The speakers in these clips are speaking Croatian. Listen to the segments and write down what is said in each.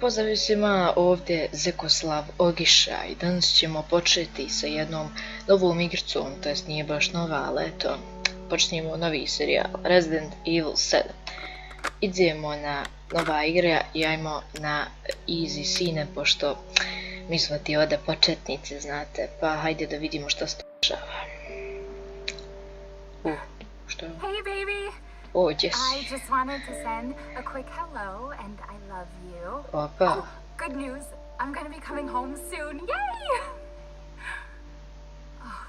Pozdrav svima, ovdje Zekoslav Ogiša i danas ćemo početi sa jednom novom igricom, to jest nije baš nova, ali eto, počnemo novi serijal, Resident Evil 7. Idemo na nova igra i ajmo na easy sine, pošto mi smo ti ovdje početnici, znate, pa hajde da vidimo šta se dešava. Što je? Hey baby! Oh, yes. I just wanted to send a quick hello and I love you. Opa. Oh, good news. I'm gonna be coming home soon. Yay! Oh,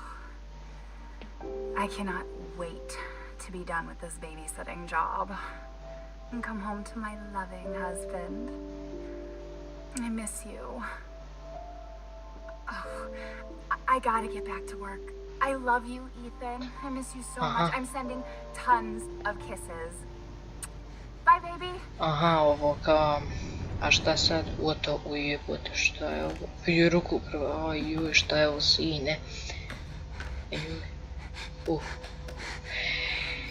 I cannot wait to be done with this babysitting job and come home to my loving husband. I miss you. Oh, I gotta get back to work. I love you, Ethan. I miss you so much. I'm sending tons of kisses. Bye, baby. Aha, ovo kao... A šta sad? Oto, ujebote, šta je ovo? Vidi ruku prvo, ajuj, šta je ovo sine?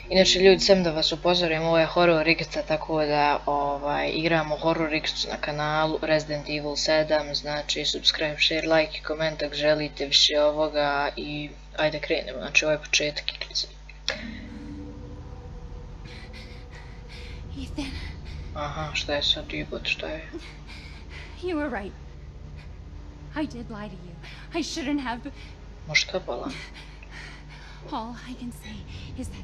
Inače ljudi, sam da vas upozorim, ovo je horror igrica, tako da igramo horror igricu na kanalu Resident Evil 7, znači subscribe, share, like i koment ako želite više ovoga i ajde krenemo, znači ovo je početak igrice. Ethan. Aha, šta je sad jebot, šta je? You were right. I did lie to you. I shouldn't have. Možda bola. All I can say is that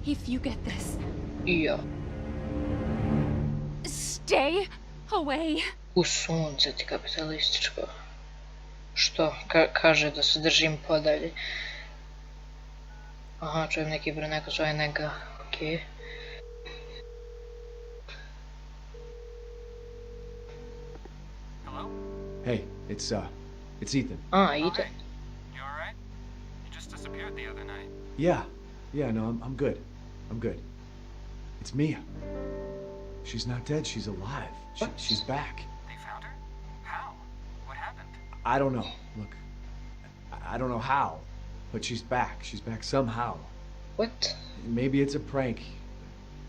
if you get this, I ja. stay away. U sunce ti kapitalističko. Što? Kaže da se držim podalje. Aha, čujem neki broj, neko zove nega. Okej. Hey, it's Ethan. Ethan. You alright? You just disappeared the other night. Yeah, no, I'm good. I'm good. It's Mia. She's not dead, she's alive. She's back. They found her? How? What happened? I don't know. Look, I don't know how, but she's back. She's back somehow. What? Maybe it's a prank.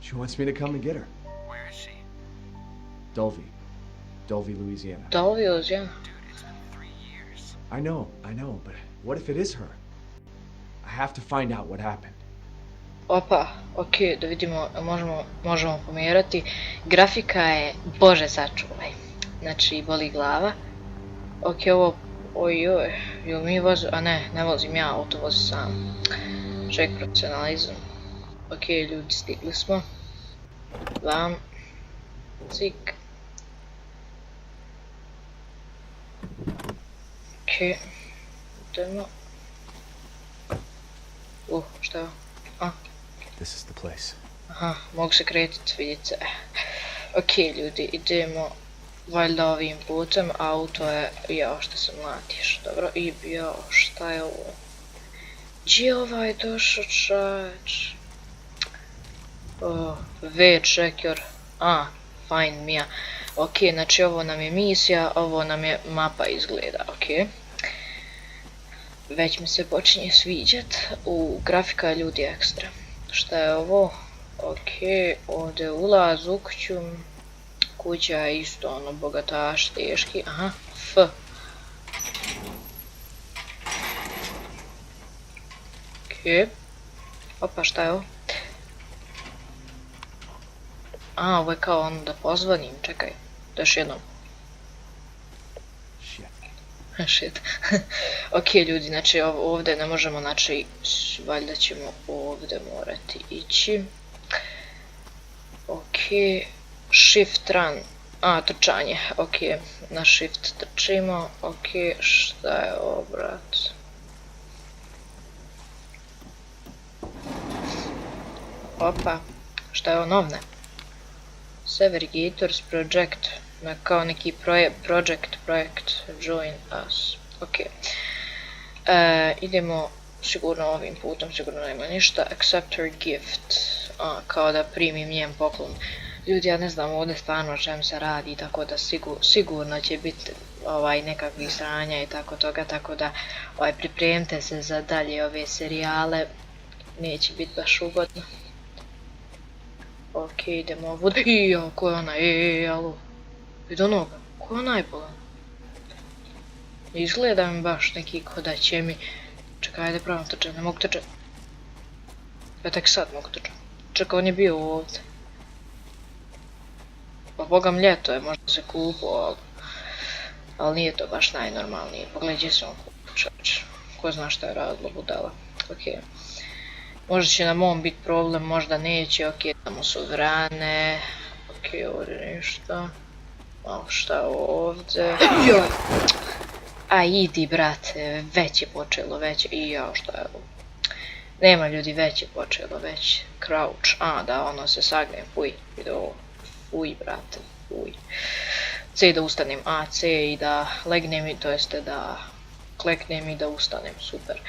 She wants me to come and get her. Where is she? Dulvey, Louisiana. Dulvey, yeah. Dude, it's been 3 years. I know, but what if it is her? I have to find out what happened. Opa, okej, da vidimo, možemo pomjerati. Grafika je, bože sačuvaj. Znači, boli glava. Okej, ovo, ojoj, jel mi vozi, a ne vozim ja, auto vozi sam. Ček, profesionalizam. Okej, ljudi, stigli smo. Vam. Cik. Okej, idemo. Šta je ovo? This is the place. Aha, mogu se kretiti, vidite. Okej, ljudi, idemo valjda ovim putem, auto je, jao šta se mlatiš, dobro, i jao šta je ovo? Gdje je ovaj došao čač? V-checker, find Mia. Okej, znači ovo nam je misija, ovo nam je mapa izgleda, okej. Već mi se počinje sviđat, grafika je ljudi ekstra. Šta je ovo? Okej, ovdje ulaz u kuću. Kuća je isto ono bogataš, teški, aha, F. Okej. Opa, šta je ovo? Ovo je kao ono da pozvanim, čekaj, da još jednom. Shit. Okej, ljudi, znači ovdje ne možemo, znači valjda ćemo ovdje morati ići. Okej, shift run, trčanje, okej, na shift trčimo, okej, šta je ovo, brat? Opa, šta je ovo, novne? Severgators project. Kao neki projekt, join us, okej. Idemo sigurno ovim putem, sigurno nema ništa, accept her gift, kao da primim njen poklon. Ljudi, ja ne znam ovdje stvarno o čem se radi, tako da sigurno će biti nekakvih sranja i tako toga, tako da pripremite se za dalje ove serijale, neće biti baš ugodno. Okej, idemo ovuda. Ijo, ko je ona? Alo. Vidi onoga, ko je najbolan? Izgleda mi baš neki ko da će mi... Čekaj, ajde pravim trčan, ne mogu trčati. Ja tek sad mogu trčati. Čekaj, on je bio ovdje. Pa bogam ljeto je, možda se kupo, ali nije to baš najnormalnije. Pogledaj gdje se on kupo, čovječ. Ko zna šta je radilo budala. Ok. Možda će nam on biti problem, možda neće. Ok, tamo su vrane. Ok, ovdje ništa. Malo šta ovdje. Joj! A idi brate, već je počelo, već. I jao, šta je ovo? Nema ljudi, već je počelo, već. Crouch, a da, ono se sagne, fuj, vidi ovo. Fuj, brate, fuj. C da ustanem, A, C i da legnem i to jeste da kleknem i da ustanem, super.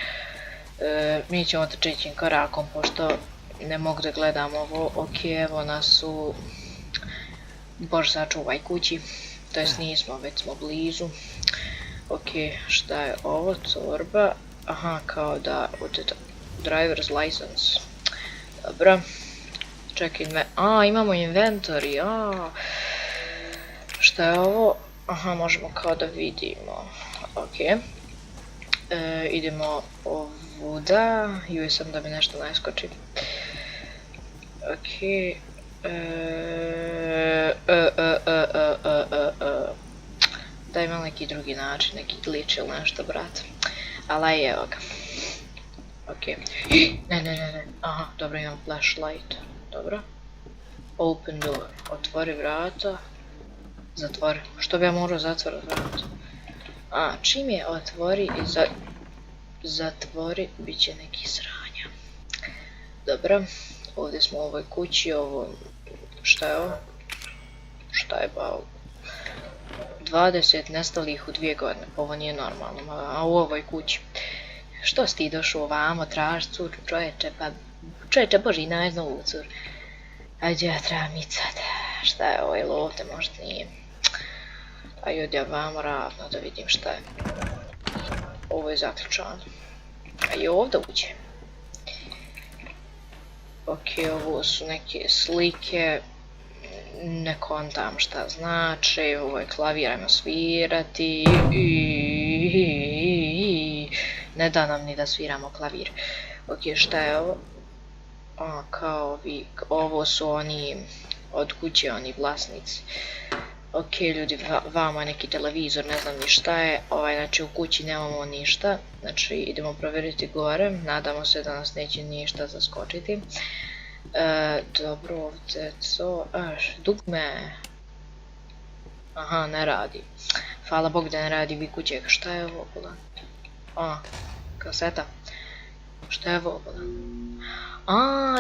Mi ćemo trećim korakom, pošto ne mogu da gledam ovo. Ok, evo nas u... Bož sačuvaj kući, to jest nismo, već smo blizu. Ok, šta je ovo, torba? Aha, kao da, driver's license. Dobro. Check imamo inventory, šta je ovo? Aha, možemo kao da vidimo. Ok. Idemo ovuda. Juj sam da mi nešto najskoči. Ok. Da imam neki drugi način, neki glitch ili nešto, brate. Ali evo ga. Ok. Ne. Aha, dobro, imam flashlight. Dobro. Open door. Otvori vrata. Zatvori. Što bi ja morao zatvoriti vrata? A, čim je otvori i zatvori, bit će neki sranja. Dobro. Ovdje smo u ovoj kući, ovo... Šta je ovo? Šta je bao? 20 nestalih u 2 godine, ovo nije normalno, a u ovoj kući. Što si ti došao ovamo, traži cur, čovječe, pa... Čovječe, boži, nađi novu cur. Ajde, ja trebam ići sad. Šta je ovo, ili ovdje možda nije. Ajde, od ja vamo ravno da vidim šta je. Ovo je zaključano. Ajde, ovdje uđe. Ok, ovo su neke slike. Ne kontam šta znači, ovo je klavir, ajmo svirati. Ne da nam ni da sviramo klavir. Ok, šta je ovo? Kao ovi, ovo su oni od kuće, oni vlasnici. Ok, ljudi, vama je neki televizor, ne znam ni šta je. Znači u kući nemamo ništa. Znači idemo provjeriti gore, nadamo se da nas neće ništa zaskočiti. Dobro, ovdje co? Dugme. Aha, ne radi. Hvala Bog da ne radi vi kuće. Šta je ovo? Kaseta. Šta je ovo?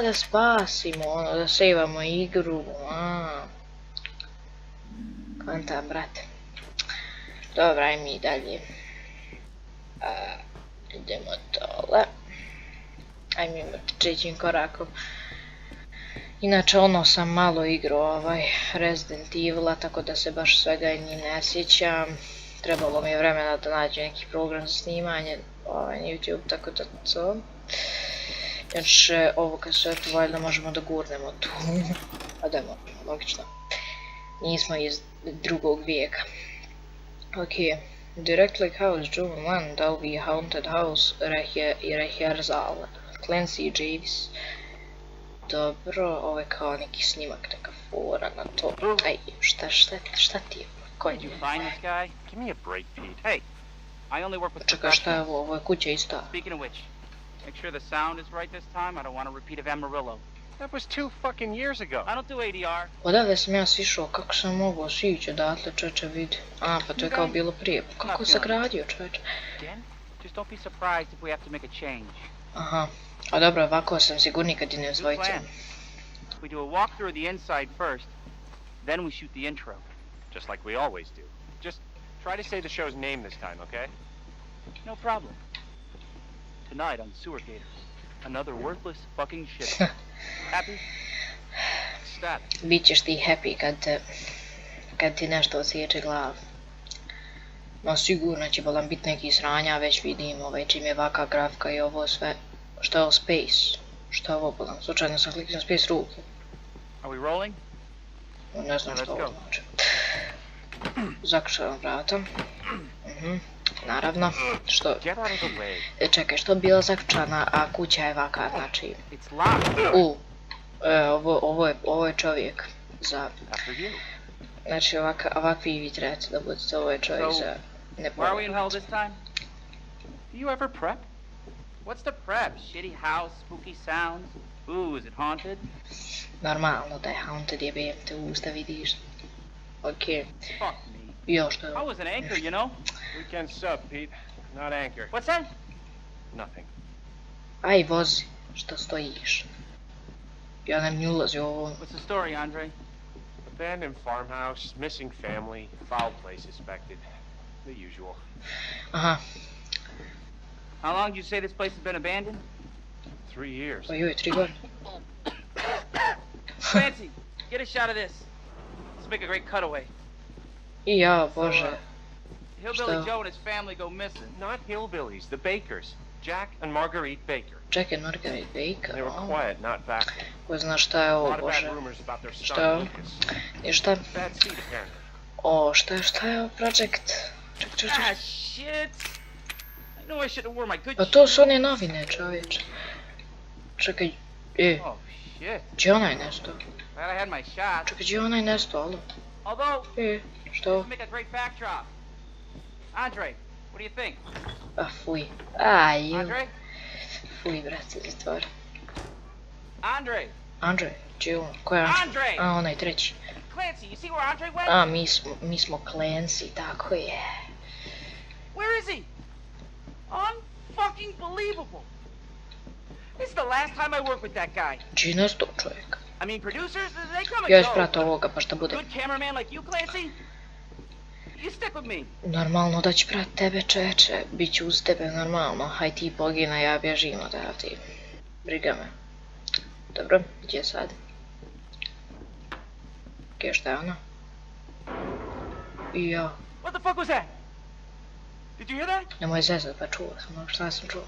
Da spasimo, da sejvamo igru. Kontam, brate. Dobro, aj mi dalje. Idemo dole. Aj mi trećim korakom. Inače, ono sam malo igrao Resident Evil-a, tako da se baš svega ni ne sjećam. Trebalo mi je vremena da nađem neki program za snimanje na YouTube, tako da to. Znači, ovo kasetu valjda možemo da gurnemo tu. A da možemo, logično. Nismo iz 2. vijeka. Ok. Directly House, June 1, Dalby Haunted House, Rehearsal, Clancy Javis. Dobro, ovo je kao neki snimak, neka fora na to. Aj, šta ti je? Ko je? Čekaj, šta je ovo? Ovo je kuća ista. Make sure the sound is right this time. I don't want a repeat of Amarillo. That was 2 fucking years ago. I don't do ADR. Odavde sam ja sišao, kako sam mogao sići odatle, čoveče, vidi. Pa to je kao bilo prije. Kako se gradio, čoveče? Just don't be surprised if we have to make a change. Aha. A dobro, ovako sam sigurni kad idem s dvojicom. We do a walkthrough of the inside first, then we shoot the intro. Just like we always do. Just try to say the show's name this time, okay? No problem. Tonight on Sewer Gators, another worthless fucking shit. Happy? Stat. Bićeš ti happy kad ti nešto osjeće glavu. No sigurno će bolan biti neki sranja, već vidim čim je ovaka grafika i ovo sve. Što je ovo Space? Što je ovo bolan? Slučajno sam kliknuo Space ruke. Are we rolling? Ne znam što ovo znači. Zaključavam vrata. Naravno, što... Get out of the way. Čekaj, što bila zaključana, a kuća je ovaka, znači... It's locked. Ovo je čovjek za... After you. Znači, ovakvi vi trebate da budete, ovo je čovjek za... Ne Why are we in hell pojavljati. this time? Do you ever prep? What's the prep? Shitty house, spooky sounds? Ooh, is it haunted? Normalno da je haunted, jebem te usta, vidiš. Okej. Fuck me. Jo, što je I ovo? was an anchor, you know? Weekend sub, Pete. Not anchor. What's that? Nothing. Aj, vozi, što stojiš. Ja ne mi ulazi u ovo. What's the story, Andre? Abandoned farmhouse, missing family, foul play suspected. The usual. Aha, How long did you say this place has been abandoned? 3 years. pa joj, 3 godine. Fancy, get a shot of this. Let's make a great cutaway. I ja, bože. Hillbilly Šta? Joe and his family go missing. Not hillbillies, the Bakers. Jack and Marguerite Baker. Jack and Margaret Baker. They were quiet, not backward. Ko zna šta je A ovo, lot of bad bože. rumors about their Šta? son Lucas. Ništa. Bad seed, apparently. O, šta je ovo project? Ček. Ah, shit! I know I should have worn my good Pa to su one novine, čovječe. Čekaj, Oh, shit. gdje onaj nesto? Glad I had my shot. Čekaj, gdje onaj nesto, alo? Although, Što? let's make a great backdrop. Andre, what do you think? A, fuj. Aj, ju. Andre? Fuj, brate, stvar. Andre! Andre, gdje je on? Ko je Andre? Andre! A, onaj treći. Clancy, you see where Andre went? A, mi smo Clancy, tako je. Where is he? Unfucking believable. This is the last time I work with that guy. Gdje je nesto, čovjek? I mean, producers, they come and Ja go. isprata ovoga, pa šta bude? Good cameraman like you, Clancy? You stick with me. Normalno da ću prat tebe, čeče. Biću uz tebe, normalno. Haj ti pogina, ja bježim odavde. Briga me. Dobro, gdje je sad? Gdje šta je ono? I ja. What the fuck was that? Did you hear that? Nemoj zezat, pa čuo sam. Šta sam čuo?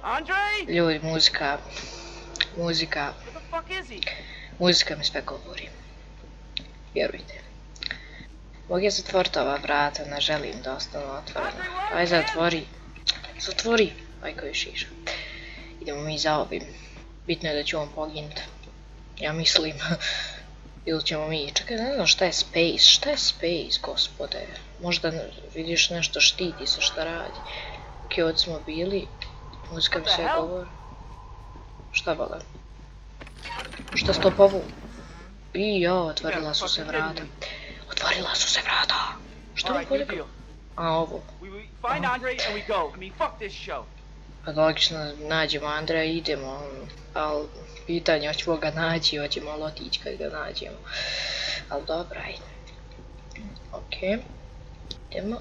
Andre? Ljudi, muzika. Where the fuck is he? Muzika mi sve govori. Vjerujte. Mogu je zatvoriti ova vrata, ne želim da ostanu otvorena. Aj, zatvori. Aj, koji šiša. Idemo mi za ovim. Bitno je da će on poginuti. Ja mislim. Ili ćemo mi... Čekaj, ne znam šta je space, gospode. Možda vidiš nešto, štiti se šta radi. Ok, ovdje smo bili. Muzika mi sve govori. Šta bole? Šta s to povu? I ja, otvorila su se vrata. Šta Alright, ovo new poliko? deal. A, ovo. We find Andre and we go. I mean, fuck this show. Pa logično, nađemo Andreja i idemo. Ali, pitanje, hoćemo ga naći, hoćemo otići kad ga nađemo. Ali dobro, ajde. Ok. Idemo.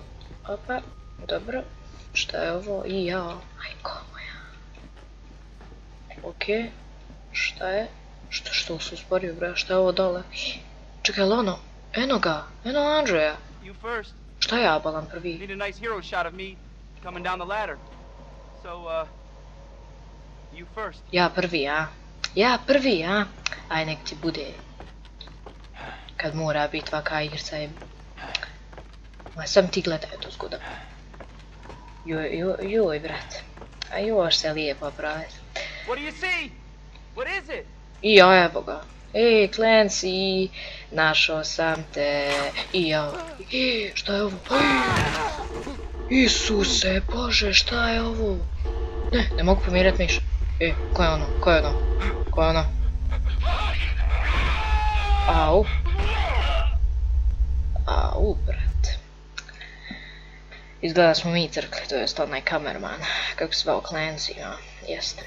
Opa. Dobro. Šta je ovo? I ja. Ajko moja. Ok. Šta je? Što se usporio, bre? Šta je ovo dole? Čekaj, ono? Eno ga. Eno Andreja. You first. Šta ja balam prvi? Need a nice hero shot of me coming down the ladder. So, you first. Ja prvi, a? Aj, nek ti bude. Kad mora bit vaka igrica je... Ma sam ti gledaj to zgoda. Joj, brat. A još se lijepo pravi. What do you see? What is it? I ja, evo ga. Ej, Clancy, našao sam te. I ja. Šta je ovo? Isuse, Bože, šta je ovo? Ne mogu pomirat miš. Ko je ono? Au, brat. Izgleda smo mi crkli, to jest onaj kamerman. Kako se zvao Clancy, a? Jeste.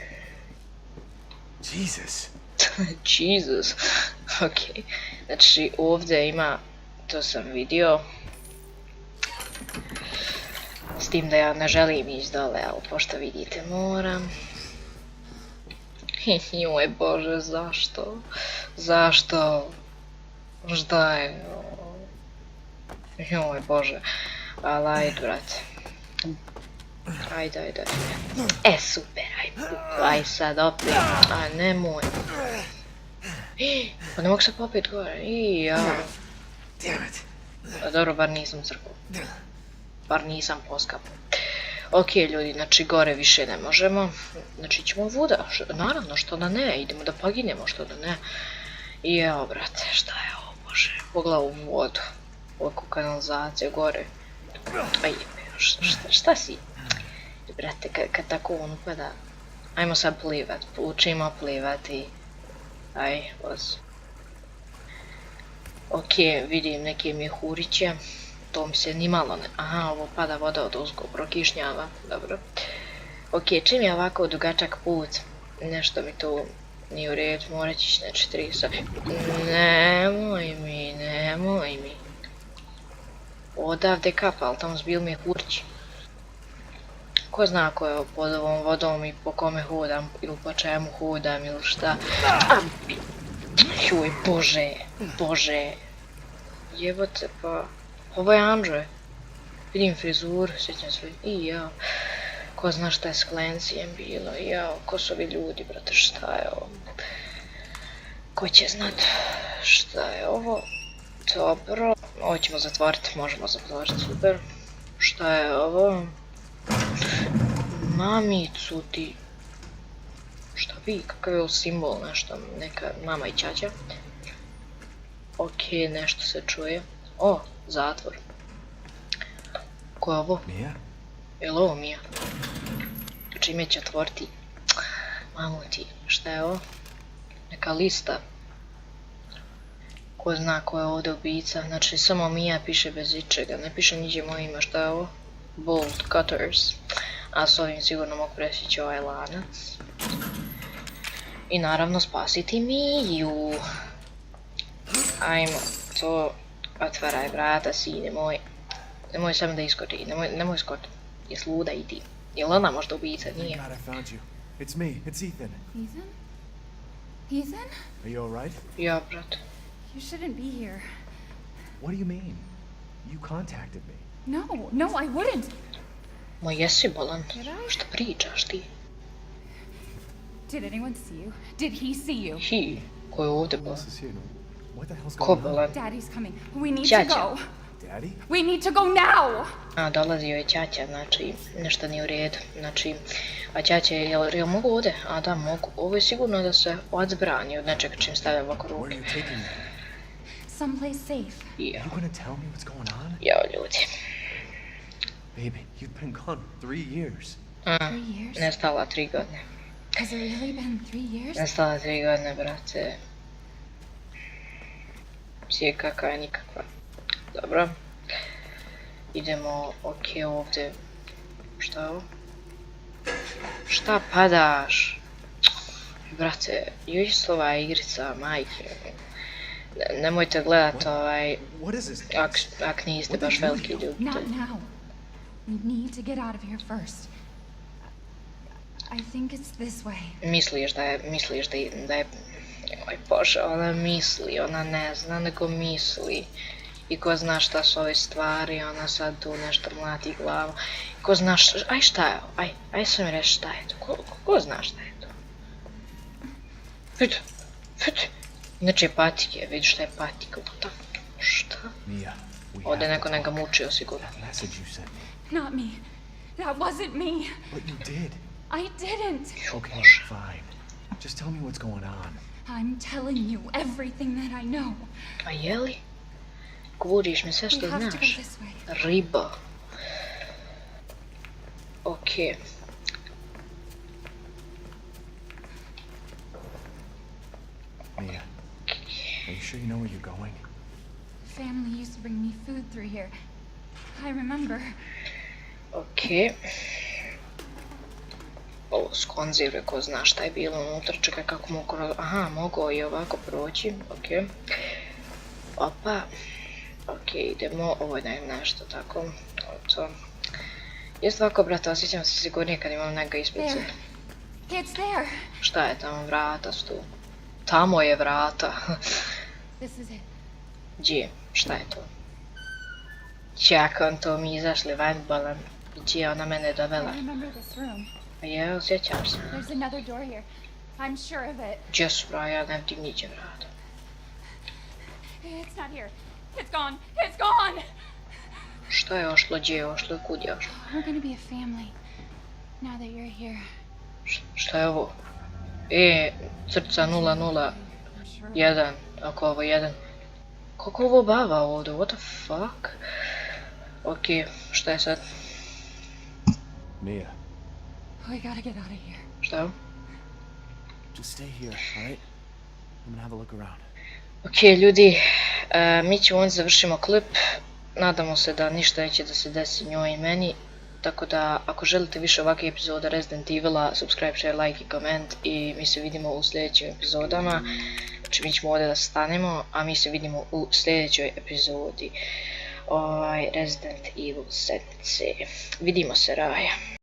Jesus. Ok. Znači, ovdje ima, to sam vidio. S tim da ja ne želim ići dole, ali pošto vidite moram. Joj, Bože, zašto? Šta je? Joj, Bože. Ali ajde, brate. Ajde. Super, aj sad opet. A nemoj. Pa ne mogu se popet gore. Damn it. Dobro, bar nisam crkao. Bar nisam poskapao. Ok, ljudi, znači gore više ne možemo. Znači ćemo vuda. Naravno, što da ne. Idemo da poginemo, što da ne. I evo, brate, šta je ovo, bože. Pogledaj u vodu. Oko kanalizacije gore. Aj, šta si? Brate, kad tako on upada. Ajmo sad plivat. Učimo plivati. Aj, voz. Ok, vidim neke mjehuriće. To mi se ni malo ne... Aha, ovo pada voda od uzgo, prokišnjava. Dobro. Ok, čim je ovako dugačak put, nešto mi tu nije u redu, morat ćeš znači 3 sad. Nemoj mi. Odavde kapa, ali tamo zbil mjehurić. Ko zna ko je pod ovom vodom i po kome hodam, ili po čemu hodam, ili šta. Juj, bože. Jebote, pa... Ovo je Android. Vidim frizuru, sjećam se. I jao. Ko zna šta je s Clancyjem bilo. Jao, ko su ovi ljudi, brate, šta je ovo? Ko će znat šta je ovo? Dobro. Ovo ćemo zatvoriti, možemo zatvoriti, super. Šta je ovo? Mamicu ti. Šta vi, kakav je ovo simbol, nešto, neka mama i ćaća. Ok, nešto se čuje. O, zatvor. Ko je ovo? Mia? Je li ovo Mia? Čime će otvoriti? Mamuti, šta je ovo? Neka lista. Ko zna ko je ovdje ubica? Znači samo Mia piše bez ičega, ne piše niđe moje ime, šta je ovo? Bolt Cutters. A s ovim sigurno mogu presjeći ovaj lanac. I naravno spasiti Miju. Ajmo, to... Otvaraj vrata, sine moj. Nemoj samo da iskoči, nemoj skoči. Jes luda i ti. Jel ona možda ubica? Nije. God, I found you. It's me. It's Ethan. Ethan? Ethan? Are you alright? Ja, brat. You shouldn't be here. What do you mean? You contacted me. No, I wouldn't. Ma jesi bolan? Did I? Šta pričaš ti? Did anyone see you? Did he see you? Hi, ko je ovdje Who bolan? else is here? What the hell's Ko going on? bolan? Daddy's coming. We need Ćaća. to go. Daddy? We need to go now! A, dolazio je ćaća, znači, nešto nije u redu. Znači, a ćaća je, jel mogu ovdje? A da, mogu. Ovo je sigurno da se odzbrani od nečega čim stavlja ovako Where are ruke. you taking me? Someplace safe. Ja, You gonna tell me what's going on? jao ljudi. Baby, you've been gone 3 years. 3 years? Nestala 3 godine. Has it really been 3 years? Nestala 3 godine, brate. Sije kakva je nikakva. Dobro. Idemo, ok, ovdje. Šta je ovo? Šta padaš? Brate, još ova igrica, majke. Nemojte gledat ovaj, What is this? ak niste baš veliki Not ljubitelj. now. We need to get out of here first. I think it's this way. Misliš da je, oj bože, ona misli, ona ne zna, nego misli. I ko zna šta su ove stvari, ona sad tu nešto mlati glavu. Ko zna aj šta je ovo, aj sam mi reći šta je to, ko zna šta je to? Vidi. Inače patike, vidi šta je patika, šta? Mia, we Ovdje have neko to ga talk. mučio sigurno. That message you sent me. Not me. That wasn't me. But you did. I didn't. Okay, fine. Just tell me what's going on. I'm telling you everything that I know. A jeli? Govoriš mi sve što We have to go znaš. this way. Riba. Ok. Mia, are you sure you know where you're going? Family used to bring me food through here. I remember. Ok. Ovo s konzerve, ko zna šta je bilo unutra, čekaj kako mogu... Aha, mogu i ovako proći, ok. Opa. Ok, idemo, ovo je nešto tako. To. Jest ovako, brate, osjećam se sigurnije kad imam neka ispice. There. It's there. Šta je tamo, vrata su tu. Tamo je vrata. This is it. Gdje? Šta je to? Čekam to, mi izašli van bolan. Gdje je ona mene dovela? I remember this room. Je, osjećam se. There's another door here. I'm sure of it. Gdje su Raja, ne vidim niđe vrata. It's not here. It's gone. It's gone! Što je ošlo, gdje je ošlo, kud je ošlo? We're gonna be a family. Now that you're here. Šta je ovo? Crca 001, ako ovo 1. Kako ovo bava ovdje, what the fuck? Ok, šta je sad? Mia, We gotta get out of here. Šta je ovo? just stay here, alright? I'm gonna have a look around. Ok, ljudi, mi ćemo ovdje završimo klip. Nadamo se da ništa neće da se desi njoj i meni. Tako da, ako želite više ovakvih epizoda Resident Evila, subscribe, share, like i koment. I mi se vidimo u sljedećim epizodama. Znači, mi ćemo ovdje da stanemo, a mi se vidimo u sljedećoj epizodi Resident Evil sedmice. Vidimo se, Raja.